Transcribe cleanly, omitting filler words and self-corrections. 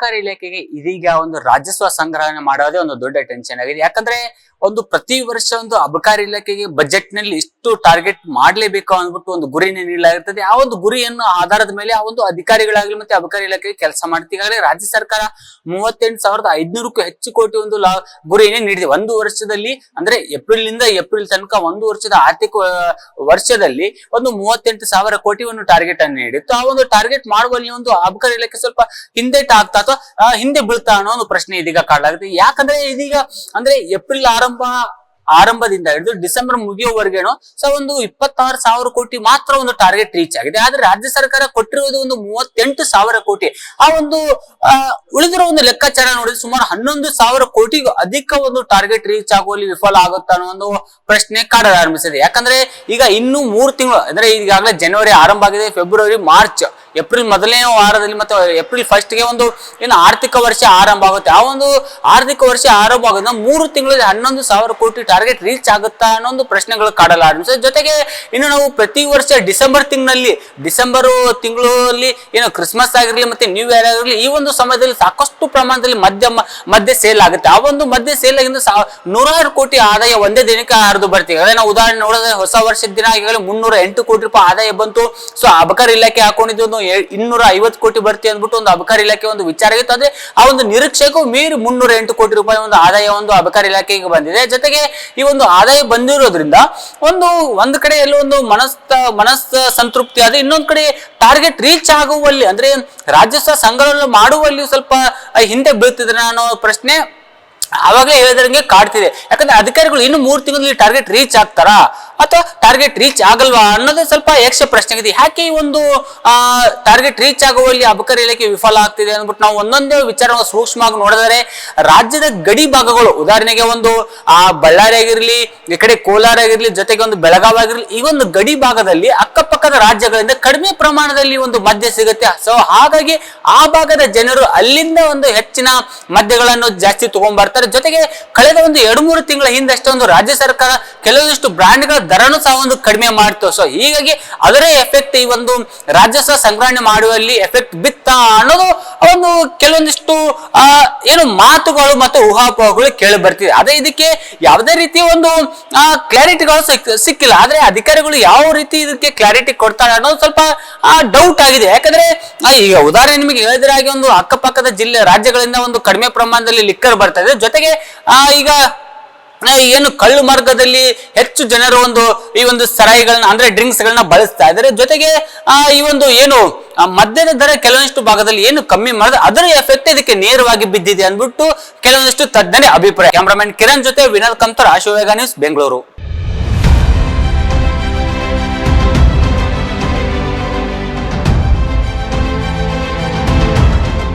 ಅಬಕಾರಿ ಇಲಾಖೆಗೆ ಇದೀಗ ಒಂದು ರಾಜಸ್ವ ಸಂಗ್ರಹಣೆ ಮಾಡೋದೇ ಒಂದು ದೊಡ್ಡ ಟೆನ್ಷನ್ ಆಗಿದೆ. ಯಾಕಂದ್ರೆ ಒಂದು ಪ್ರತಿ ವರ್ಷ ಒಂದು ಅಬಕಾರಿ ಇಲಾಖೆಗೆ ಬಜೆಟ್ ನಲ್ಲಿ ಇಷ್ಟು ಟಾರ್ಗೆಟ್ ಮಾಡ್ಲೇಬೇಕು ಅಂದ್ಬಿಟ್ಟು ಒಂದು ಗುರಿನ ನೀಡಲಾಗಿರ್ತದೆ. ಆ ಒಂದು ಗುರಿಯನ್ನು ಆಧಾರದ ಮೇಲೆ ಆ ಒಂದು ಅಧಿಕಾರಿಗಳಾಗಲಿ ಮತ್ತೆ ಅಬಕಾರಿ ಇಲಾಖೆಗೆ ಕೆಲಸ ಮಾಡುತ್ತೆ. ಈಗಾಗಲೇ ರಾಜ್ಯ ಸರ್ಕಾರ 38,500ಕ್ಕೂ ಹೆಚ್ಚು ಕೋಟಿ ಒಂದು ಗುರಿಯನ್ನೇ ನೀಡಿದೆ. ಒಂದು ವರ್ಷದಲ್ಲಿ ಅಂದ್ರೆ ಏಪ್ರಿಲ್ ನಿಂದ ಏಪ್ರಿಲ್ ತನಕ ಒಂದು ವರ್ಷದ ಆರ್ಥಿಕ ವರ್ಷದಲ್ಲಿ ಒಂದು 38,000 ಕೋಟಿ ಒಂದು ಟಾರ್ಗೆಟ್ ಅನ್ನು ನೀಡಿತ್ತು. ಆ ಒಂದು ಟಾರ್ಗೆಟ್ ಮಾಡುವಲ್ಲಿ ಒಂದು ಅಬಕಾರಿ ಇಲಾಖೆ ಸ್ವಲ್ಪ ಹಿಂದೇಟ ಆಗ್ತಾ ಅಥವಾ ಹಿಂದೆ ಬೀಳ್ತಾ ಅನ್ನೋ ಒಂದು ಪ್ರಶ್ನೆ ಇದೀಗ ಕಾಡಲಾಗುತ್ತೆ. ಯಾಕಂದ್ರೆ ಇದೀಗ ಅಂದ್ರೆ ಏಪ್ರಿಲ್ ಆರಂಭದಿಂದ ಹಿಡಿದು ಡಿಸೆಂಬರ್ ಮುಗಿಯುವವರೆಗೇನು ಒಂದು 26,000 ಕೋಟಿ ಮಾತ್ರ ಒಂದು ಟಾರ್ಗೆಟ್ ರೀಚ್ ಆಗಿದೆ. ಆದ್ರೆ ರಾಜ್ಯ ಸರ್ಕಾರ ಕೊಟ್ಟಿರುವುದು ಒಂದು 38,000 ಕೋಟಿ. ಆ ಒಂದು ಉಳಿದಿರೋ ಒಂದು ಲೆಕ್ಕಾಚಾರ ನೋಡಿದ್ರೆ ಸುಮಾರು 11,000 ಕೋಟಿಗೂ ಅಧಿಕ ಒಂದು ಟಾರ್ಗೆಟ್ ರೀಚ್ ಆಗುವಲ್ಲಿ ವಿಫಲ ಆಗುತ್ತಾ ಅನ್ನೋ ಒಂದು ಪ್ರಶ್ನೆ ಕಾಡಲಾರಂಭಿಸಿದೆ. ಯಾಕಂದ್ರೆ ಈಗ ಇನ್ನು 3 ತಿಂಗಳು ಅಂದ್ರೆ ಈಗಾಗಲೇ ಜನವರಿ ಆರಂಭ ಆಗಿದೆ, ಫೆಬ್ರವರಿ, ಮಾರ್ಚ್, ಏಪ್ರಿಲ್ ಮೊದಲನೇ ವಾರದಲ್ಲಿ ಮತ್ತೆ ಏಪ್ರಿಲ್ ಫಸ್ಟ್ ಗೆ ಒಂದು ಏನು ಆರ್ಥಿಕ ವರ್ಷ ಆರಂಭ ಆಗುತ್ತೆ. ಆ ಒಂದು ಆರ್ಥಿಕ ವರ್ಷ ಆರಂಭ ಆಗೋದ್ರಿಂದ 3 ತಿಂಗಳಲ್ಲಿ 11,000 ಕೋಟಿ ಟಾರ್ಗೆಟ್ ರೀಚ್ ಆಗುತ್ತಾ ಅನ್ನೋ ಒಂದು ಪ್ರಶ್ನೆಗಳು ಕಾಡಲಾರಂಭಿಸಿದೆ. ಜೊತೆಗೆ ಇನ್ನು ನಾವು ಪ್ರತಿ ವರ್ಷ ಡಿಸೆಂಬರ್ ತಿಂಗಳಲ್ಲಿ ಏನು ಕ್ರಿಸ್ಮಸ್ ಆಗಿರ್ಲಿ ಮತ್ತೆ ನ್ಯೂ ಇಯರ್ ಆಗಿರ್ಲಿ ಈ ಒಂದು ಸಮಯದಲ್ಲಿ ಸಾಕಷ್ಟು ಪ್ರಮಾಣದಲ್ಲಿ ಮದ್ಯ ಸೇಲ್ ಆಗುತ್ತೆ. ಆ ಒಂದು ಮದ್ಯ ಸೇಲ್ ಆಗಿಂದ 100 ಕೋಟಿ ಆದಾಯ ಒಂದೇ ದಿನಕ್ಕೆ ಹರಿದು ಬರ್ತೀವಿ. ಅದೇ ನಾವು ಉದಾಹರಣೆ ನೋಡಿದ್ರೆ ಹೊಸ ವರ್ಷದ ದಿನ ಈಗಾಗಲೇ 308 ಕೋಟಿ ರೂಪಾಯಿ ಆದಾಯ ಬಂತು. ಸೊ ಅಬಕಾರಿ ಇಲಾಖೆ ಹಾಕೊಂಡಿದ್ದು 250 ಕೋಟಿ ಬರ್ತಿ ಅಂದ್ಬಿಟ್ಟು ಒಂದು ಅಬಕಾರಿ ಇಲಾಖೆ ಒಂದು ವಿಚಾರ ಆಗಿತ್ತು. ಅದೇ ಆ ಒಂದು ನಿರೀಕ್ಷೆಗೂ ಮೀರಿ 308 ಕೋಟಿ ರೂಪಾಯಿ ಒಂದು ಆದಾಯ ಒಂದು ಅಬಕಾರಿ ಇಲಾಖೆಗೆ ಬಂದಿದೆ. ಜೊತೆಗೆ ಈ ಒಂದು ಆದಾಯ ಬಂದಿರೋದ್ರಿಂದ ಒಂದು ಕಡೆ ಎಲ್ಲೋ ಒಂದು ಮನಸ್ಸ ಸಂತೃಪ್ತಿ ಆದ್ರೆ, ಇನ್ನೊಂದು ಕಡೆ ಟಾರ್ಗೆಟ್ ರೀಚ್ ಆಗುವಲ್ಲಿ ಅಂದ್ರೆ ರಾಜಸ್ವ ಸಂಗ್ರಹಣೆ ಮಾಡುವಲ್ಲಿ ಸ್ವಲ್ಪ ಹಿಂದೆ ಬೀಳ್ತಿದ್ರೆ ಅನ್ನೋ ಪ್ರಶ್ನೆ ಅವಾಗಲೇ ಹೇಳಿದಂಗೆ ಕಾಡ್ತಿದೆ. ಯಾಕಂದ್ರೆ ಅಧಿಕಾರಿಗಳು ಇನ್ನು 3 ತಿಂಗಳಲ್ಲಿ ಟಾರ್ಗೆಟ್ ರೀಚ್ ಆಗ್ತಾರಾ ಅಥವಾ ಟಾರ್ಗೆಟ್ ರೀಚ್ ಆಗಲ್ವಾ ಅನ್ನೋದು ಸ್ವಲ್ಪ ಯಕ್ಷ ಪ್ರಶ್ನೆ ಆಗಿದೆ. ಯಾಕೆ ಈ ಒಂದು ಟಾರ್ಗೆಟ್ ರೀಚ್ ಆಗುವಲ್ಲಿ ಅಬಕಾರಿ ಇಲಾಖೆ ವಿಫಲ ಆಗ್ತಿದೆ ಅಂದ್ಬಿಟ್ಟು ನಾವು ಒಂದೊಂದೇ ವಿಚಾರವನ್ನು ಸೂಕ್ಷ್ಮವಾಗಿ ನೋಡಿದರೆ ರಾಜ್ಯದ ಗಡಿ ಭಾಗಗಳು, ಉದಾಹರಣೆಗೆ ಒಂದು ಬಳ್ಳಾರಿ ಆಗಿರ್ಲಿ, ಈ ಕಡೆ ಕೋಲಾರ ಆಗಿರ್ಲಿ, ಜೊತೆಗೆ ಒಂದು ಬೆಳಗಾವಿ ಆಗಿರ್ಲಿ, ಈ ಒಂದು ಗಡಿ ಭಾಗದಲ್ಲಿ ಅಕ್ಕಪಕ್ಕದ ರಾಜ್ಯಗಳಿಂದ ಕಡಿಮೆ ಪ್ರಮಾಣದಲ್ಲಿ ಒಂದು ಮದ್ಯ ಸಿಗುತ್ತೆ. ಸೊ ಹಾಗಾಗಿ ಆ ಭಾಗದ ಜನರು ಅಲ್ಲಿಂದ ಒಂದು ಹೆಚ್ಚಿನ ಮದ್ಯಗಳನ್ನು ಜಾಸ್ತಿ ತಗೊಂಡ್ಬರ್ತಾರೆ. ಜೊತೆಗೆ ಕಳೆದ ಒಂದು 2-3 ತಿಂಗಳ ಹಿಂದಷ್ಟೇ ಒಂದು ರಾಜ್ಯ ಸರ್ಕಾರ ಕೆಲವೊಂದಿಷ್ಟು ಬ್ರಾಂಡ್ಗಳ ದರನು ಸಹ ಒಂದು ಕಡಿಮೆ ಮಾಡ್ತು. ಸೊ ಹೀಗಾಗಿ ಅದರ ಎಫೆಕ್ಟ್ ಈ ಒಂದು ರಾಜಸ್ವ ಸಂಗ್ರಹಣೆ ಮಾಡುವಲ್ಲಿ ಎಫೆಕ್ಟ್ ಬಿತ್ತ ಅನ್ನೋದು ಒಂದು ಕೆಲವೊಂದಿಷ್ಟು ಏನು ಮಾತುಗಳು ಮತ್ತು ಊಹಾಪೋಹಗಳು ಕೇಳಿ ಬರ್ತಿದೆ. ಅದೇ ಇದಕ್ಕೆ ಯಾವುದೇ ರೀತಿಯ ಒಂದು ಕ್ಲಾರಿಟಿಗಳು ಸಿಕ್ಕಿಲ್ಲ. ಆದ್ರೆ ಅಧಿಕಾರಿಗಳು ಯಾವ ರೀತಿ ಇದಕ್ಕೆ ಕ್ಲಾರಿಟಿ ಕೊಡ್ತಾರೆ ಅನ್ನೋದು ಸ್ವಲ್ಪ ಡೌಟ್ ಆಗಿದೆ. ಯಾಕಂದ್ರೆ ಈಗ ಉದಾಹರಣೆ ನಿಮಗೆ ಹೇಳಿದ್ರೆ ಹಾಗೆ ಒಂದು ಅಕ್ಕಪಕ್ಕದ ರಾಜ್ಯಗಳಿಂದ ಒಂದು ಕಡಿಮೆ ಪ್ರಮಾಣದಲ್ಲಿ ಲಿಕ್ಕರ್ ಬರ್ತಾ ಇದೆ. ಜೊತೆಗೆ ಈಗ ಏನು ಕಳ್ಳು ಮಾರ್ಗದಲ್ಲಿ ಹೆಚ್ಚು ಜನರು ಈ ಒಂದು ಸರಾಯಿಗಳನ್ನ ಅಂದ್ರೆ ಡ್ರಿಂಕ್ಸ್ ಗಳನ್ನ ಬಳಸ್ತಾ ಇದ್ದಾರೆ. ಜೊತೆಗೆ ಈ ಒಂದು ಏನು ಮದ್ಯದ ದರ ಕೆಲವೊಂದಿಷ್ಟು ಭಾಗದಲ್ಲಿ ಏನು ಕಮ್ಮಿ ಮಾಡಿದ್ರೆ ಅದರ ಎಫೆಕ್ಟ್ ಇದಕ್ಕೆ ನೇರವಾಗಿ ಬಿದ್ದಿದೆ ಅಂದ್ಬಿಟ್ಟು ಕೆಲವೊಂದಿಷ್ಟು ತಜ್ಞರ ಅಭಿಪ್ರಾಯ. ಕ್ಯಾಮರಾಮನ್ ಕಿರಣ್ ಜೊತೆ ವಿನೋದ್ ಕಂತರ್, ಆಶೋವೇಗ ನ್ಯೂಸ್, ಬೆಂಗಳೂರು.